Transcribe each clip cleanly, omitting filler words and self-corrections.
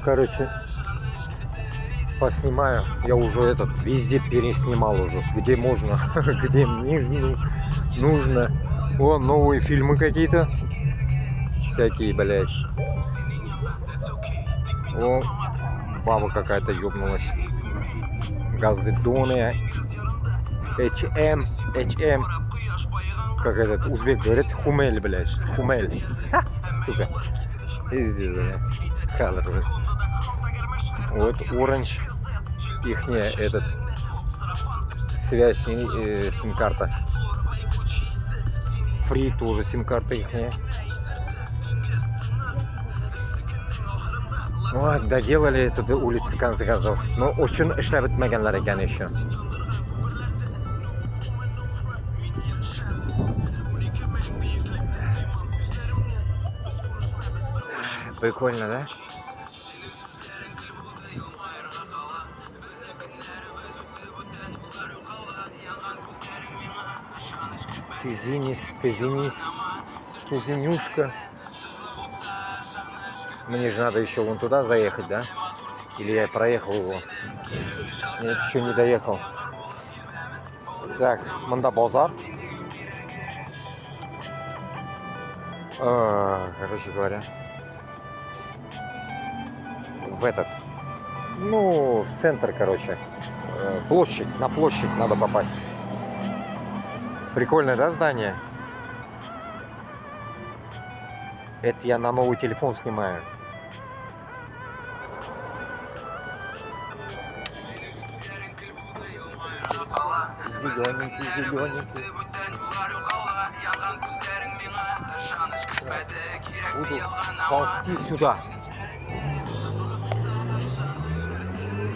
Короче, поснимаю. Я уже везде переснимал уже. Где можно, где мне нужно. О, новые фильмы какие-то. Всякие, блядь. О, баба какая-то ёбнулась. Газдоны. HM. Как этот узбек говорит, хумель, блядь. Хумель. Ха, сука. Пиздец, блядь. Кадр, блядь. Вот Orange. Ихняя, связь, сим-карта. Free тоже сим-карта ихняя. Вот, доделали эту улицу в конце концов. Но очень эшләп бетмәгәннәр икән еще. Прикольно, да? Ты зинюшка. Мне же надо еще вон туда заехать, да? Или я проехал его? Нет, еще не доехал. Так, мында базар. Короче говоря, в центр, короче, на площадь надо попасть. Прикольное, да, здание? Это я на новый телефон снимаю. Зелененький. Буду ползти сюда,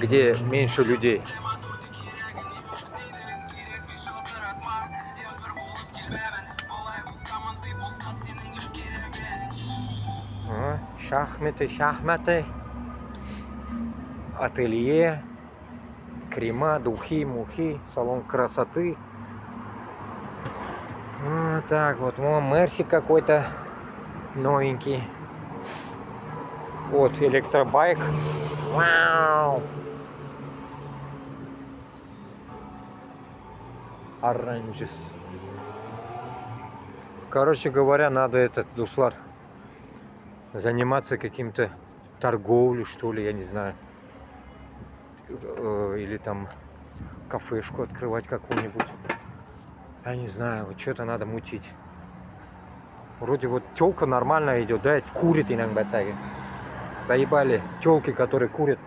где меньше людей. Шахматы. Ателье. Крема, духи, мухи, салон красоты. Вот так вот. Мерси какой-то новенький. Вот электробайк. Вау! Оранжес. Короче говоря, надо дуслар заниматься каким-то торговлей, что ли, я не знаю. Или там кафешку открывать какую-нибудь. Я не знаю, вот что-то надо мутить. Вроде вот тёлка нормально идет, да, курит иногда так. Заебали тёлки, которые курят.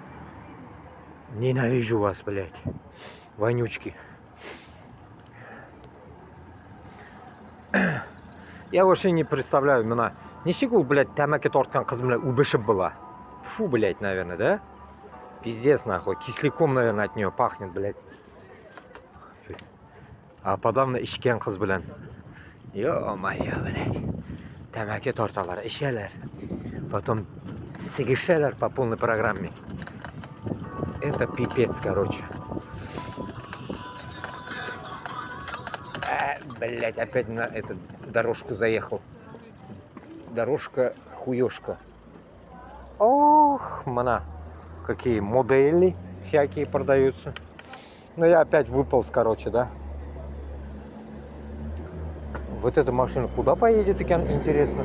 Ненавижу вас, блядь. Вонючки. Я вообще не представляю, ничего, блядь, тәмәке торткан кыз белән үбешеп была. Фу, блядь, наверное, да? Пиздец, нахуй. Кисляком, наверное, от нее пахнет, блядь. А подавно ичкен кыз белән. Ё-моё, блядь. Тәмәке торталар, ишәләр. Потом сигешәләр по полной программе. Это пипец, короче. Блядь, опять на эту дорожку заехал. Дорожка хуёшка. Ох, мана. Какие модели всякие продаются. Но я опять выполз, короче, да. Вот эта машина куда поедет, интересно?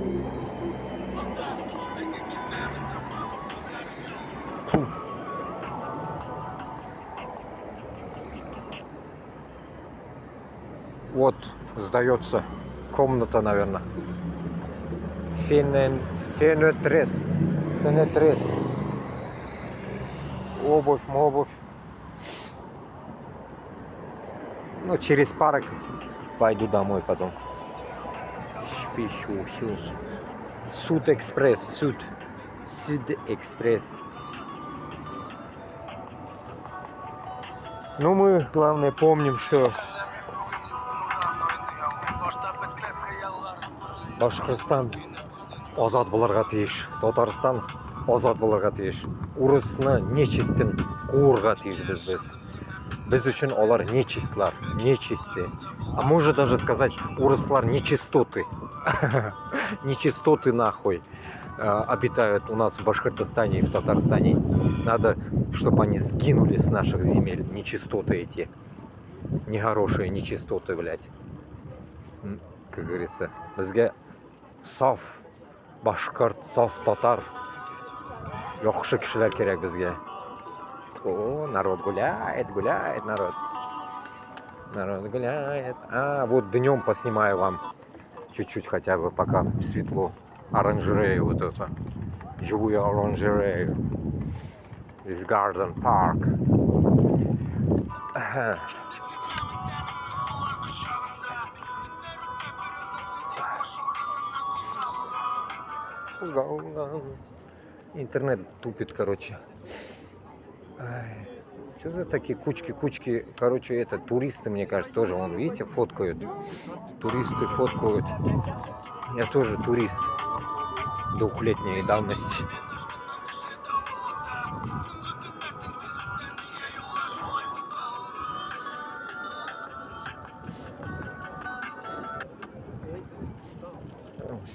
Фу. Вот, сдается комната, наверное. Фенетрес. Обувь. Ну, через парк пойду домой потом. Спешу. Суд Экспресс. Ну, мы, главное, помним, что Башкортостан азат булырга тиеш, Татарстан азат булырга тиеш. Урысны нечистен куырга тиеш без. Без үшін олар нечистлар, нечисты. А можно даже сказать, урыслар нечистоты. Нечистоты нахуй. обитают у нас в Башкортостане и в Татарстане. Надо, чтобы они сгинули с наших земель. Нечистоты эти. Нехорошие нечистоты, блядь. Как говорится. Бізге саф башкорт, саф татар. Яхшы кешеләр кирәк безгә. О, народ гуляет, гуляет, народ. Народ гуляет. А, вот днем поснимаю вам. Чуть-чуть хотя бы, пока светло. Оранжерею вот это. Живую оранжерею. This garden park. Ага. Интернет тупит, короче. Ай. Что за такие кучки, короче, это туристы, мне кажется, тоже, вон, видите, фоткают. Туристы фоткают. Я тоже турист. Двухлетней давности.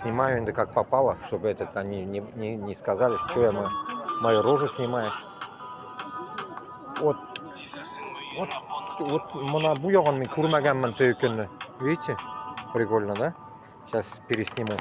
Снимаю иногда как попало, чтобы этот они не сказали, что я мою рожу снимаешь. Вот мына bu yoğun mi kurmaganman tökünü. Видите? Прикольно, да? Сейчас пересниму.